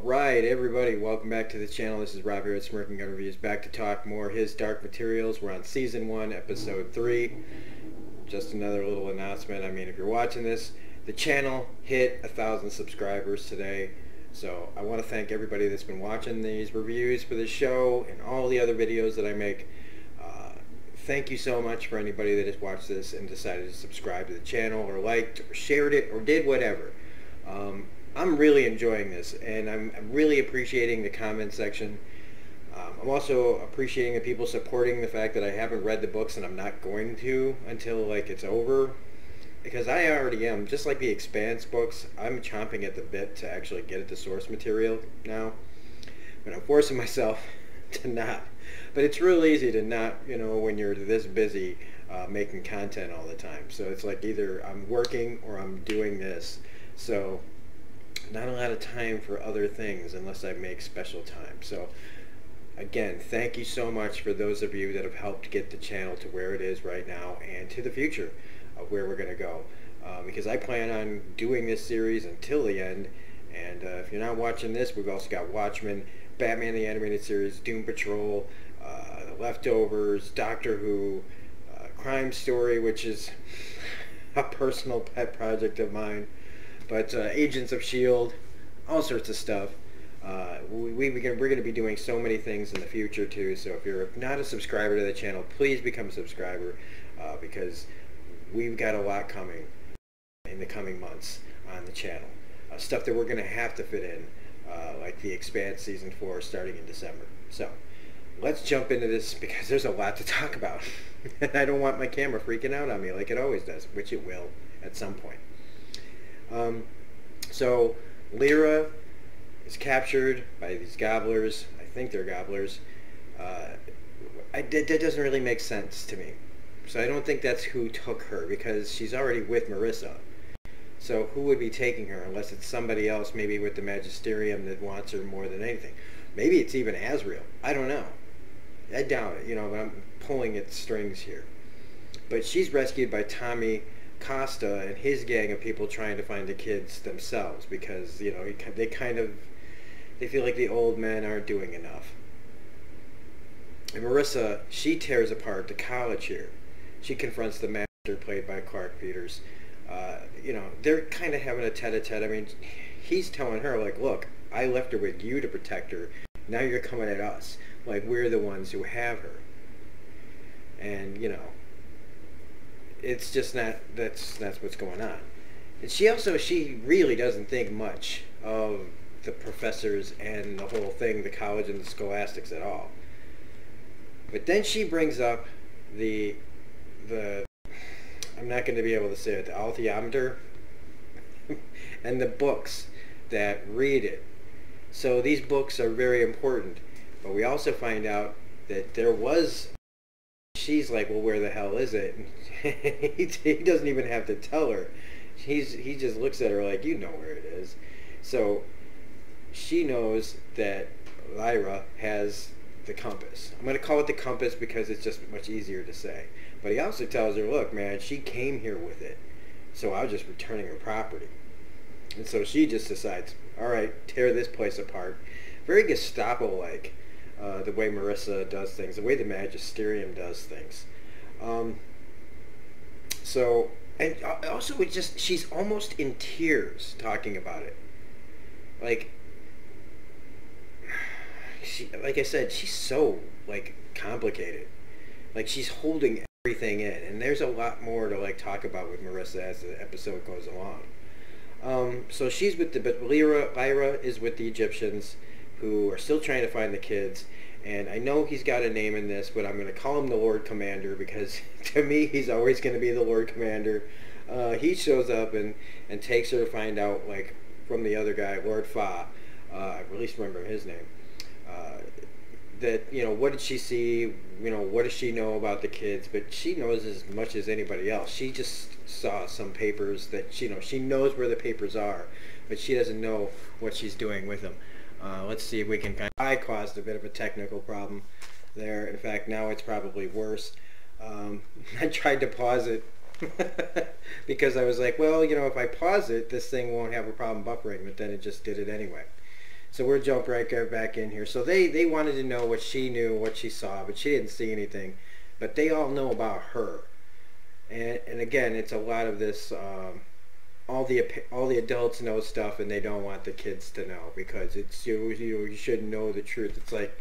Alright everybody, welcome back to the channel. This is Rob here at Smirking Gun Reviews, back to talk more His Dark Materials. We're on Season 1, Episode 3. Just another little announcement. I mean, if you're watching this, the channel hit 1,000 subscribers today. So I want to thank everybody that's been watching these reviews for this show and all the other videos that I make. Thank you so much for anybody that has watched this and decided to subscribe to the channel or liked or shared it or did whatever. I'm really enjoying this, and I'm really appreciating the comment section. I'm also appreciating the people supporting the fact that I haven't read the books, and I'm not going to until like it's over, because I already am. Just like the Expanse books, I'm chomping at the bit to actually get at the source material now, but I'm forcing myself to not. But it's real easy to not, you know, when you're this busy making content all the time. So it's like either I'm working or I'm doing this. So not a lot of time for other things unless I make special time. So again, thank you so much for those of you that have helped get the channel to where it is right now and to the future of where we're going to go. Because I plan on doing this series until the end. And if you're not watching this, we've also got Watchmen, Batman the Animated Series, Doom Patrol, The Leftovers, Doctor Who, Crime Story, which is a personal pet project of mine, but Agents of S.H.I.E.L.D., all sorts of stuff. We're going to be doing so many things in the future too, so if you're not a subscriber to the channel, please become a subscriber, because we've got a lot coming in the coming months on the channel. Stuff that we're going to have to fit in, like The Expanse Season 4 starting in December. So let's jump into this because there's a lot to talk about. And I don't want my camera freaking out on me like it always does, which it will at some point. So Lyra is captured by these gobblers. I think they're gobblers. That doesn't really make sense to me. So I don't think that's who took her, because she's already with Marissa. So who would be taking her unless it's somebody else, maybe with the Magisterium, that wants her more than anything. Maybe it's even Azrael. I don't know. I doubt it, you know, but I'm pulling at strings here. But she's rescued by Tommy Costa and his gang of people trying to find the kids themselves, because, you know, they feel like the old men aren't doing enough. And Marissa, she tears apart the college here. She confronts the master, played by Clark Peters. You know, they're kind of having a tete-a-tete. I mean, he's telling her, like, look, I left her with you to protect her. Now you're coming at us. Like, we're the ones who have her. And, you know, it's just not, that's what's going on. And she really doesn't think much of the professors and the whole thing, the college and the scholastics at all. But then she brings up the I'm not going to be able to say it, the althiometer and the books that read it. So these books are very important, but we also find out that there was, she's like, well, where the hell is it? he doesn't even have to tell her. He just looks at her like, you know where it is. So she knows that Lyra has the compass. I'm going to call it the compass because it's just much easier to say. But he also tells her, look, man, she came here with it, so I was just returning her property. And so she just decides, all right, tear this place apart. Very Gestapo-like, the way Marissa does things, the way the Magisterium does things. So, and also it just, she's almost in tears talking about it. Like I said, she's so, like, complicated. Like, she's holding everything in, and there's a lot more to, like, talk about with Marissa as the episode goes along. So she's with but Lyra is with the Egyptians, who are still trying to find the kids. And I know he's got a name in this, but I'm going to call him the Lord Commander, because to me he's always going to be the Lord Commander. He shows up and takes her to find out, like, from the other guy, Lord Fa, I at least remember his name, that, you know, what did she see, you know, what does she know about the kids? But she knows as much as anybody else. She just saw some papers that, you know, she knows where the papers are, but she doesn't know what she's doing with them. Let's see if we can I caused a bit of a technical problem there. In fact, now it's probably worse. I tried to pause it because I was like, well, you know, if I pause it, this thing won't have a problem buffering, but then it just did it anyway. So we'll jump right back in here. So they wanted to know what she knew, what she saw, but she didn't see anything. But they all know about her. And again, it's a lot of this. All the adults know stuff, and they don't want the kids to know because it's you should know the truth. It's like,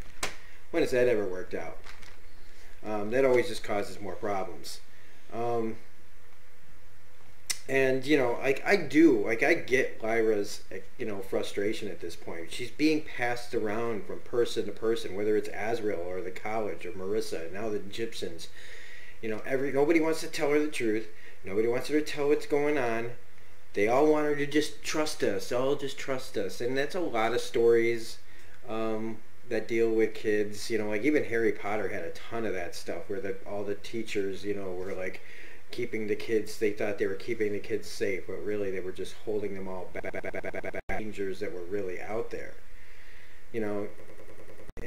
when has that ever worked out? That always just causes more problems. And I get Lyra's frustration at this point. She's being passed around from person to person, whether it's Azriel or the college or Marissa and now the Egyptians. Nobody wants to tell her the truth. Nobody wants her to tell what's going on. They all want her to just trust us. Just trust us. And that's a lot of stories that deal with kids. Like even Harry Potter had a ton of that stuff where all the teachers, were like keeping the kids. They thought they were keeping the kids safe, but really they were just holding them all back. Dangers that were really out there. And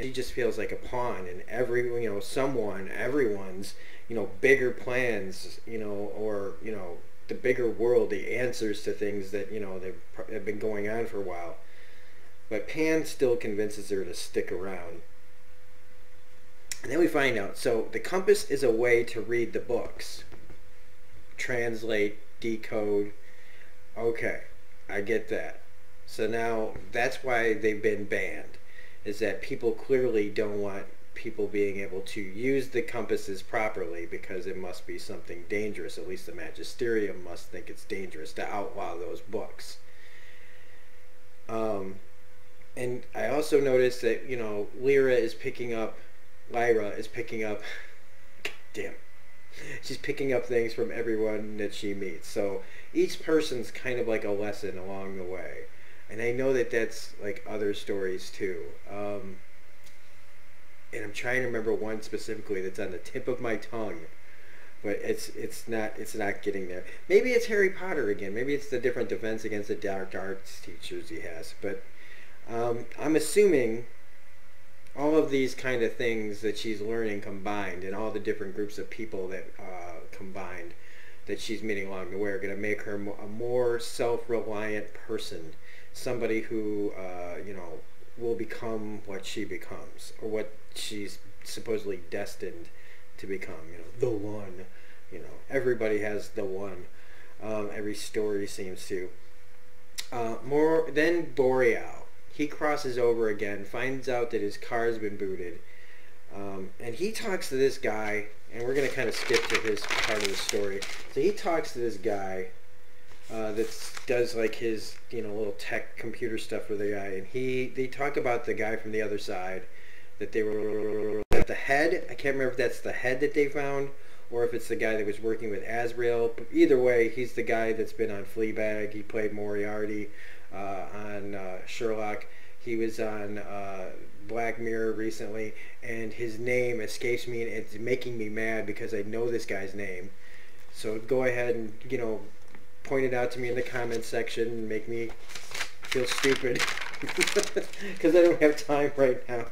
she just feels like a pawn in everyone's, bigger plans, or the bigger world, the answers to things that have been going on for a while. But Pan still convinces her to stick around. And then we find out, so the compass is a way to read the books. Translate, decode. Okay, I get that. So now that's why they've been banned, is that people clearly don't want people being able to use the compasses properly because it must be something dangerous. At least the Magisterium must think it's dangerous to outlaw those books. And I also noticed that, Lyra is picking up, damn, she's picking up things from everyone that she meets. So each person's kind of like a lesson along the way. And I know that that's like other stories too. And I'm trying to remember one specifically that's on the tip of my tongue, but it's not getting there. Maybe it's Harry Potter again. Maybe it's the different defense against the dark arts teachers he has. But I'm assuming all of these kind of things that she's learning combined, and all the different groups of people that combined that she's meeting along the way are going to make her a more self-reliant person. Somebody who, will become what she becomes, or what she's supposedly destined to become. The one. Everybody has the one. Every story seems to. Then Boreal. He crosses over again, finds out that his car's been booted, and he talks to this guy, and we're going to kind of skip to his part of the story. So he talks to this guy that does like his little tech computer stuff for the guy, and they talk about the guy from the other side, that they were at the head. I can't remember if that's the head that they found or if it's the guy that was working with Azriel. But either way, he's the guy that's been on Fleabag. He played Moriarty on Sherlock. He was on Black Mirror recently, and his name escapes me, and it's making me mad because I know this guy's name. So go ahead and point it out to me in the comments section and make me feel stupid because I don't have time right now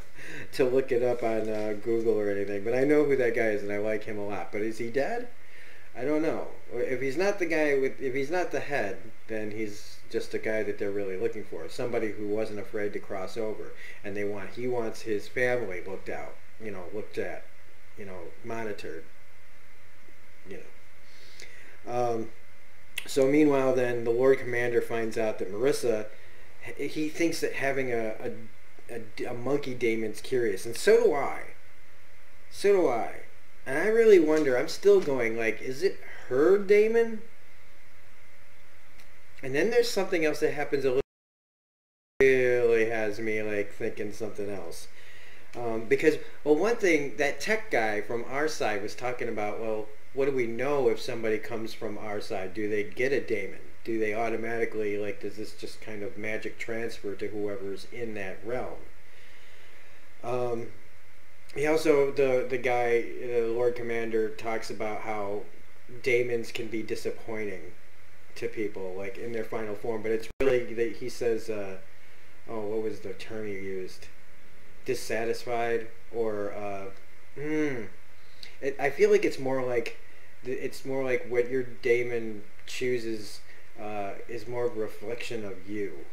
to look it up on Google or anything. But I know who that guy is, and I like him a lot. But is he dead? I don't know. If he's not the guy if he's not the head, then he's just a guy that they're really looking for. Somebody who wasn't afraid to cross over, and he wants his family looked at, monitored, So meanwhile, then the Lord Commander finds out that Marissa, he thinks that having a monkey daemon's curious, and so do I. And I really wonder, I'm still going, like, is it her daemon? And then there's something else that happens a little, really has me, like, thinking something else. Because, well, one thing, that tech guy from our side was talking about, well, what do we know if somebody comes from our side? Do they get a daemon? Do they automatically, like, does this just kind of magic transfer to whoever's in that realm? He also, the guy, the Lord Commander, talks about how daemons can be disappointing to people, like, in their final form, but it's really, he says, what was the term he used? Dissatisfied, or, I feel like it's more like what your daemon chooses is more of a reflection of you.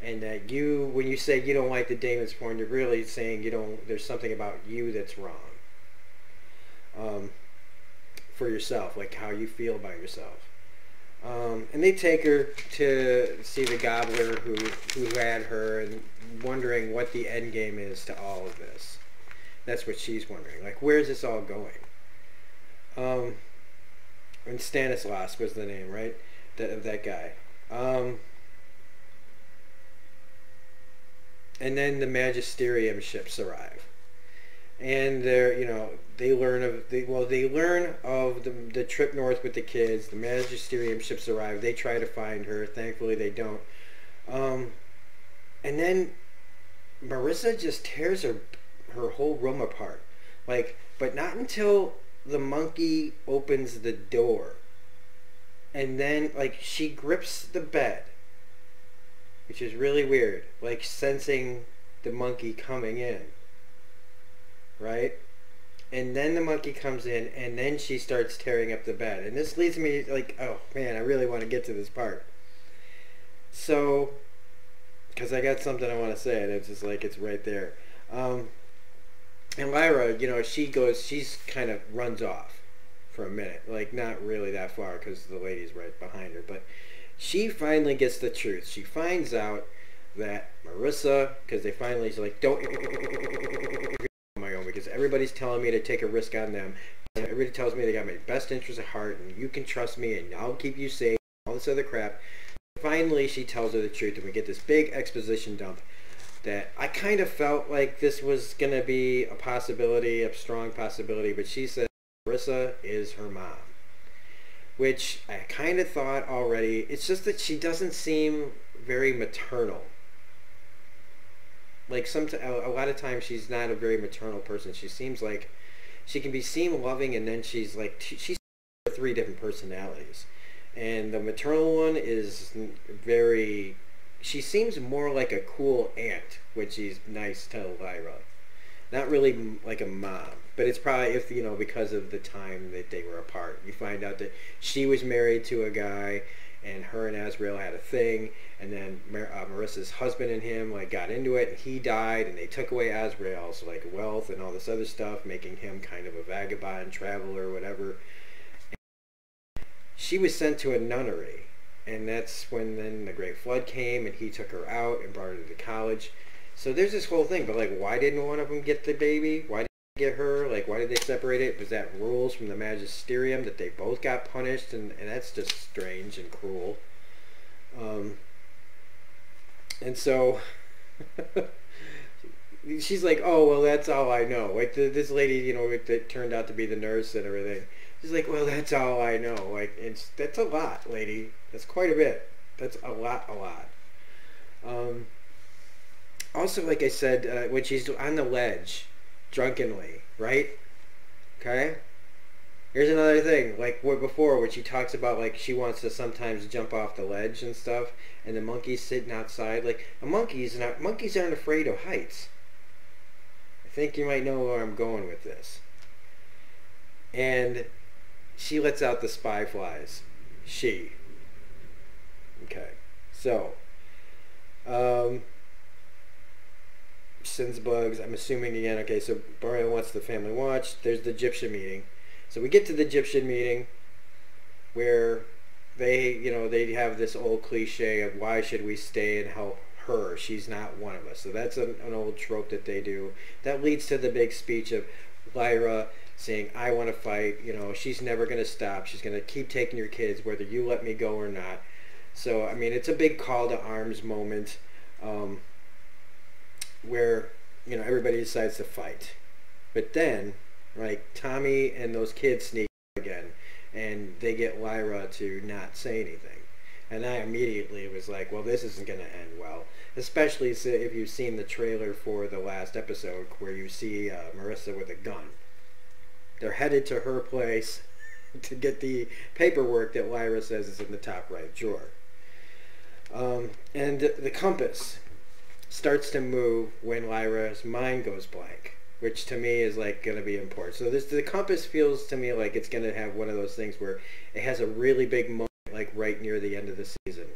and that you, when you say you don't like the Damon's porn, you're really saying you don't. There's something about you that's wrong. For yourself, like how you feel about yourself. And they take her to see the Gobbler who had her, and wondering what the end game is to all of this. That's what she's wondering. Like, where's this all going? And Stanislaus was the name, right? That guy. And then the Magisterium ships arrive. And they're, they learn of the trip north with the kids. The Magisterium ships arrive. They try to find her. Thankfully, they don't. And then Marissa just tears her whole room apart. Like, but not until the monkey opens the door. And then, like, she grips the bed, which is really weird. Like, sensing the monkey coming in. Right? And then the monkey comes in, and then she starts tearing up the bed. And this leads me, like, oh, man, I really want to get to this part. So, because I got something I want to say, and it's just like, it's right there. And Lyra, she's kind of runs off for a minute. Like, not really that far, because the lady's right behind her. But she finally gets the truth. She finds out that Marissa, because they finally, she's like, don't on my own, because everybody's telling me to take a risk on them. Everybody tells me they got my best interest at heart, and you can trust me, and I'll keep you safe, all this other crap. Finally, she tells her the truth, and we get this big exposition dump that I kind of felt like this was going to be a possibility, a strong possibility, but she said Marissa is her mom, which I kind of thought already. It's just that she doesn't seem very maternal. Like, a lot of times she's not a very maternal person. She seems like she can be seen loving, and then she's like, she's 3 different personalities. And the maternal one is very, she seems more like a cool aunt when she's nice to Lyra. Not really like a mom, but it's probably because of the time that they were apart. You find out that she was married to a guy, and her and Azrael had a thing, and then Marissa's husband and him got into it, and he died, and they took away Azrael's wealth and all this other stuff, making him kind of a vagabond, traveler, whatever. And she was sent to a nunnery, and that's when then the Great Flood came, and he took her out and brought her to college. So there's this whole thing, but why didn't one of them get the baby? Why didn't they get her? Why did they separate it? Was that rules from the Magisterium that they both got punished? And that's just strange and cruel. And so she's like, oh, well, that's all I know. This lady, that turned out to be the nurse and everything. She's like, well, that's all I know. That's a lot, lady. That's quite a bit. That's a lot. Also, like I said, when she's on the ledge, drunkenly, right? Okay? Here's another thing, before, when she talks about, she wants to sometimes jump off the ledge and stuff, and the monkey's sitting outside. Monkeys aren't afraid of heights. I think you might know where I'm going with this. And she lets out the spy flies. She. Okay. So, sends bugs. I'm assuming again. Okay, so Boreal wants the family watch. There's the Egyptian meeting. So we get to the Egyptian meeting where they have this old cliche of why should we stay and help her? She's not one of us. So that's an old trope that they do. That leads to the big speech of Lyra saying, I want to fight. She's never going to stop. She's going to keep taking your kids whether you let me go or not. So, I mean, it's a big call to arms moment. Where everybody decides to fight, but then Tommy and those kids sneak again, and they get Lyra to not say anything, and I immediately was like, well, this isn't going to end well, especially if you've seen the trailer for the last episode where you see Marissa with a gun. They're headed to her place to get the paperwork that Lyra says is in the top right drawer, and the compass starts to move when Lyra's mind goes blank, which to me is going to be important. So the compass feels to me like it's going to have one of those things where it has a really big moment right near the end of the season.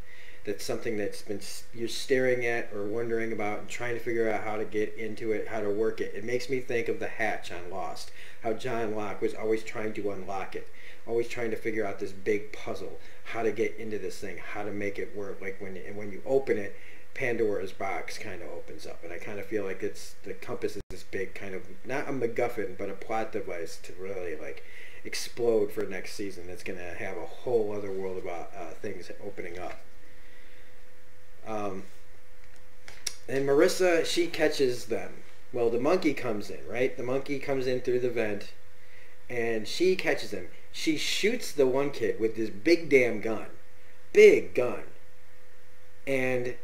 that's something that's been you're staring at or wondering about and trying to figure out how to get into it, how to work it. It makes me think of the hatch on Lost, how John Locke was always trying to unlock it, always trying to figure out this big puzzle, how to get into this thing, how to make it work. Like when you open it, Pandora's box kind of opens up, and I kind of feel like it's the compass is this big kind of, not a MacGuffin, but a plot device to really like explode for next season. That's going to have a whole other world about things opening up. And Marissa, she catches them. Well, the monkey comes in, right? The monkey comes in through the vent, and she catches him. She shoots the one kid with this big damn gun. Big gun. And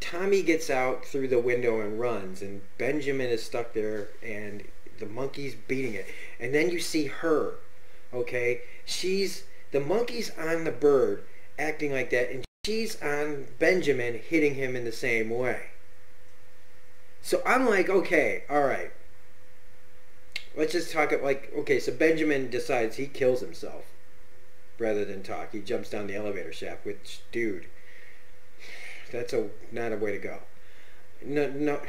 Tommy gets out through the window and runs, and Benjamin is stuck there, and the monkey's beating it. And then you see her, okay? The monkey's on the bird acting like that, and she's on Benjamin hitting him in the same way. So I'm like, okay, alright. Let's just talk, like, okay, so Benjamin decides he kills himself rather than talk. He jumps down the elevator shaft, which, dude, that's not a way to go. No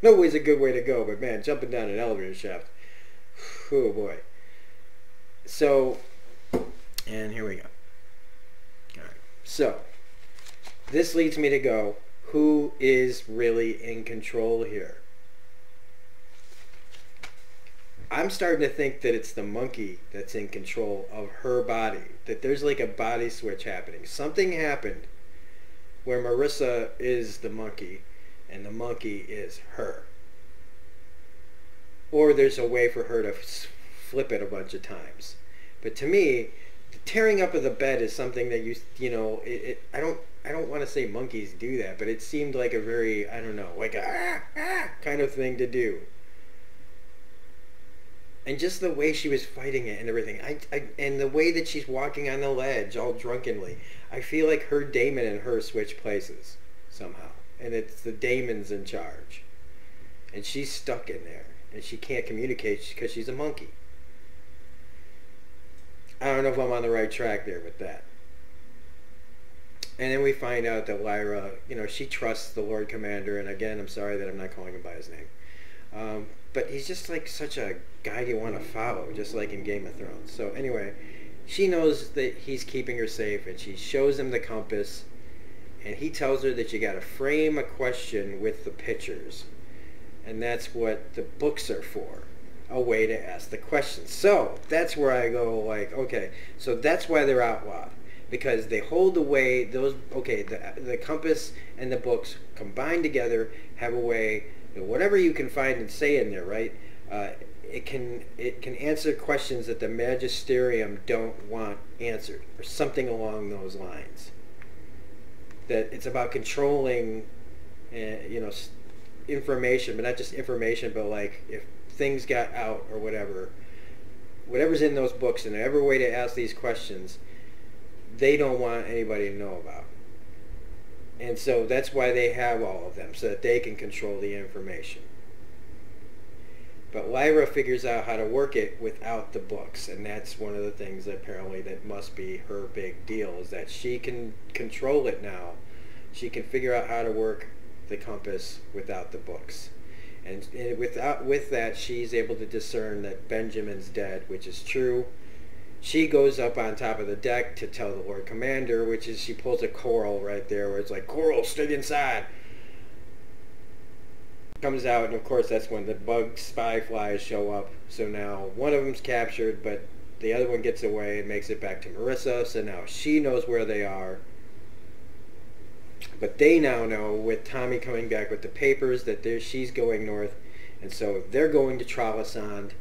way's a good way to go, but man, jumping down an elevator shaft, oh boy. So, and here we go. All right. So, this leads me to go, who is really in control here? I'm starting to think that it's the monkey that's in control of her body. That there's like a body switch happening. Something happened where Marissa is the monkey and the monkey is her. Or there's a way for her to flip it a bunch of times. But to me, the tearing up of the bed is something that I don't want to say monkeys do that, but it seemed like a very, I don't know, like a kind of thing to do. And just the way she was fighting it and everything, and the way that she's walking on the ledge all drunkenly, I feel like her daemon and her switch places somehow, and it's the daemon's in charge, and she's stuck in there, and she can't communicate because she's a monkey. I don't know if I'm on the right track there with that. And then we find out that Lyra, she trusts the Lord Commander, and again, I'm sorry that I'm not calling him by his name. But he's just like such a guy you want to follow, just like in Game of Thrones. So anyway, she knows that he's keeping her safe, and she shows him the compass, and he tells her that you got to frame a question with the pictures, and that's what the books are for, a way to ask the questions. So that's where I go like, okay, so that's why they're outlawed, because they hold the way the compass and the books combined together have a way. Whatever you can find and say in there, right? It can answer questions that the magisterium don't want answered, or something along those lines. That it's about controlling, information, but not just information, but like if things got out or whatever's in those books, and every way to ask these questions, they don't want anybody to know about. And so that's why they have all of them, so that they can control the information. But Lyra figures out how to work it without the books, and that's one of the things that apparently that must be her big deal, is that she can control it now. She can figure out how to work the compass without the books. And with that, she's able to discern that Benjamin's dead, which is true. She goes up on top of the deck to tell the Lord Commander, which is, she pulls a Coral right there where it's like, Coral, stay inside. Comes out, and of course that's when the bug spy flies show up. So now one of them's captured, but the other one gets away and makes it back to Marissa. So now she knows where they are. But they now know, with Tommy coming back with the papers, that she's going north. And so they're going to Trollesand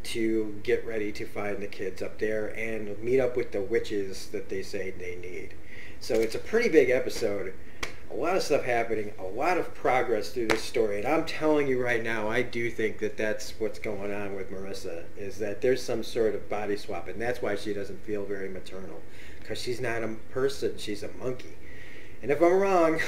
to get ready to find the kids up there and meet up with the witches that they say they need. So it's a pretty big episode. A lot of stuff happening, a lot of progress through this story. And I'm telling you right now, I do think that that's what's going on with Marissa, is that there's some sort of body swap, and that's why she doesn't feel very maternal, because she's not a person, she's a monkey. And if I'm wrong,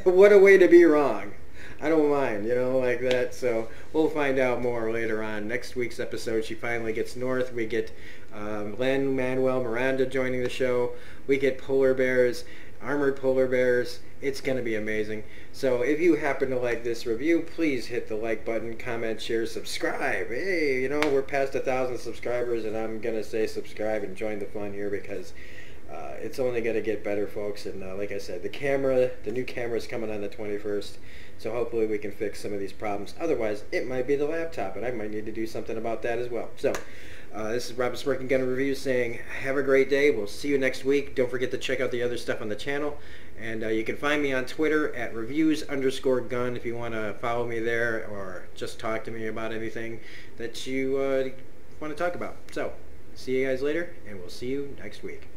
what a way to be wrong. I don't mind, like that. So we'll find out more later on. Next week's episode, she finally gets north. We get Lin-Manuel Miranda joining the show. We get polar bears. armored polar bears. It's going to be amazing. So if you happen to like this review, please hit the like button, comment, share, subscribe. Hey, you know, we're past 1,000 subscribers, and I'm going to say subscribe and join the fun here, because it's only going to get better, folks. And like I said, the new camera is coming on the 21st, so hopefully we can fix some of these problems. Otherwise, it might be the laptop, and I might need to do something about that as well. So this is Robert Smirking Gun Reviews saying have a great day. We'll see you next week. Don't forget to check out the other stuff on the channel. And you can find me on Twitter at reviews_gun if you want to follow me there, or just talk to me about anything that you want to talk about. So, see you guys later, and we'll see you next week.